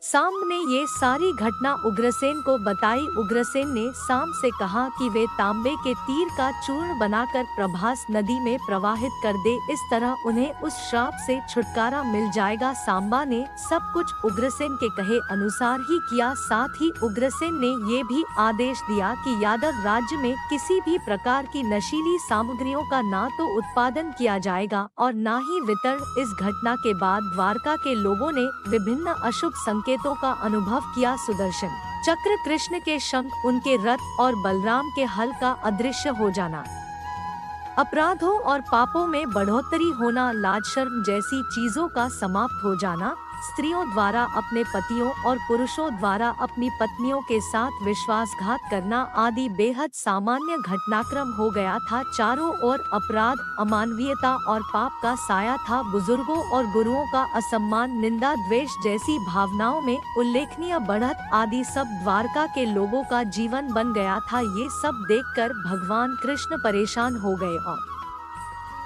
सांब ने ये सारी घटना उग्रसेन को बताई। उग्रसेन ने सांब से कहा कि वे तांबे के तीर का चूर्ण बनाकर प्रभास नदी में प्रवाहित कर दे, इस तरह उन्हें उस श्राप से छुटकारा मिल जाएगा। सांबा ने सब कुछ उग्रसेन के कहे अनुसार ही किया। साथ ही उग्रसेन ने ये भी आदेश दिया कि यादव राज्य में किसी भी प्रकार की नशीली सामग्रियों का ना तो उत्पादन किया जाएगा और ना ही वितरण। इस घटना के बाद द्वारका के लोगों ने विभिन्न अशुभ संकेतों का अनुभव किया। सुदर्शन चक्र, कृष्ण के शंख, उनके रथ और बलराम के हल का अदृश्य हो जाना, अपराधों और पापों में बढ़ोतरी होना, लाज शर्म जैसी चीजों का समाप्त हो जाना, स्त्रियों द्वारा अपने पतियों और पुरुषों द्वारा अपनी पत्नियों के साथ विश्वासघात करना आदि बेहद सामान्य घटनाक्रम हो गया था। चारों ओर अपराध, अमानवीयता और पाप का साया था। बुजुर्गों और गुरुओं का असम्मान, निंदा, द्वेष जैसी भावनाओं में उल्लेखनीय बढ़त आदि सब द्वारका के लोगों का जीवन बन गया था। ये सब देखकर भगवान कृष्ण परेशान हो गए और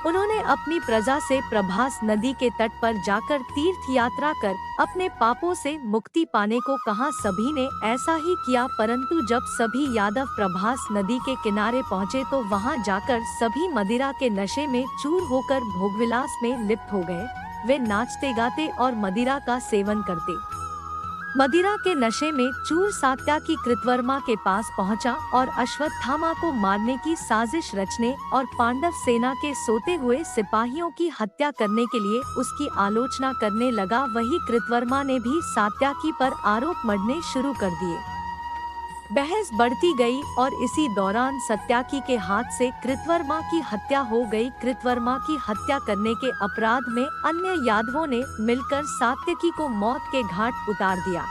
उन्होंने अपनी प्रजा से प्रभास नदी के तट पर जाकर तीर्थ यात्रा कर अपने पापों से मुक्ति पाने को कहा। सभी ने ऐसा ही किया, परंतु जब सभी यादव प्रभास नदी के किनारे पहुँचे तो वहां जाकर सभी मदिरा के नशे में चूर होकर भोगविलास में लिप्त हो गए। वे नाचते गाते और मदिरा का सेवन करते। मदिरा के नशे में चूर सात्याकी कृतवर्मा के पास पहुंचा और अश्वत्थामा को मारने की साजिश रचने और पांडव सेना के सोते हुए सिपाहियों की हत्या करने के लिए उसकी आलोचना करने लगा। वही कृतवर्मा ने भी सात्याकी पर आरोप मढ़ने शुरू कर दिए। बहस बढ़ती गई और इसी दौरान सत्याकी के हाथ से कृतवर्मा की हत्या हो गई। कृतवर्मा की हत्या करने के अपराध में अन्य यादवों ने मिलकर सात्यकी को मौत के घाट उतार दिया।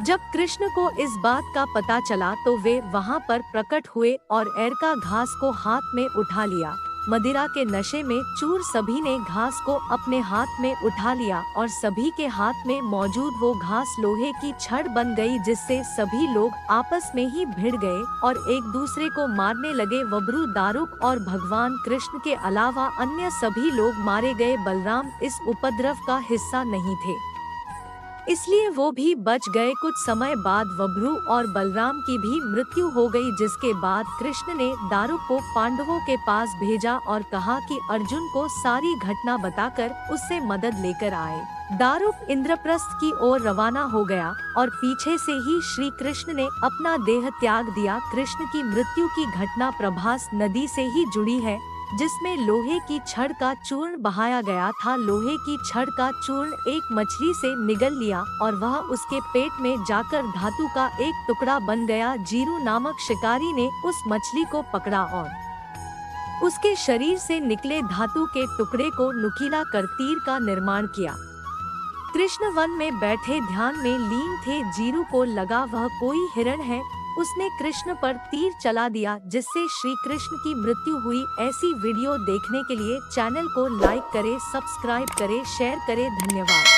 जब कृष्ण को इस बात का पता चला तो वे वहां पर प्रकट हुए और एरका घास को हाथ में उठा लिया। मदिरा के नशे में चूर सभी ने घास को अपने हाथ में उठा लिया और सभी के हाथ में मौजूद वो घास लोहे की छड़ बन गई, जिससे सभी लोग आपस में ही भिड़ गए और एक दूसरे को मारने लगे। वब्रू, दारुक और भगवान कृष्ण के अलावा अन्य सभी लोग मारे गए। बलराम इस उपद्रव का हिस्सा नहीं थे, इसलिए वो भी बच गए। कुछ समय बाद वब्रू और बलराम की भी मृत्यु हो गई, जिसके बाद कृष्ण ने दारुक को पांडवों के पास भेजा और कहा कि अर्जुन को सारी घटना बताकर उससे मदद लेकर आए। दारुक इंद्रप्रस्थ की ओर रवाना हो गया और पीछे से ही श्री कृष्ण ने अपना देह त्याग दिया। कृष्ण की मृत्यु की घटना प्रभास नदी से ही जुड़ी है, जिसमें लोहे की छड़ का चूर्ण बहाया गया था। लोहे की छड़ का चूर्ण एक मछली से निगल लिया और वह उसके पेट में जाकर धातु का एक टुकड़ा बन गया। जीरू नामक शिकारी ने उस मछली को पकड़ा और उसके शरीर से निकले धातु के टुकड़े को नुकीला कर तीर का निर्माण किया। कृष्ण वन में बैठे ध्यान में लीन थे। जीरू को लगा वह कोई हिरण है। उसने कृष्ण पर तीर चला दिया, जिससे श्री कृष्ण की मृत्यु हुई। ऐसी वीडियो देखने के लिए चैनल को लाइक करें, सब्सक्राइब करें, शेयर करें। धन्यवाद।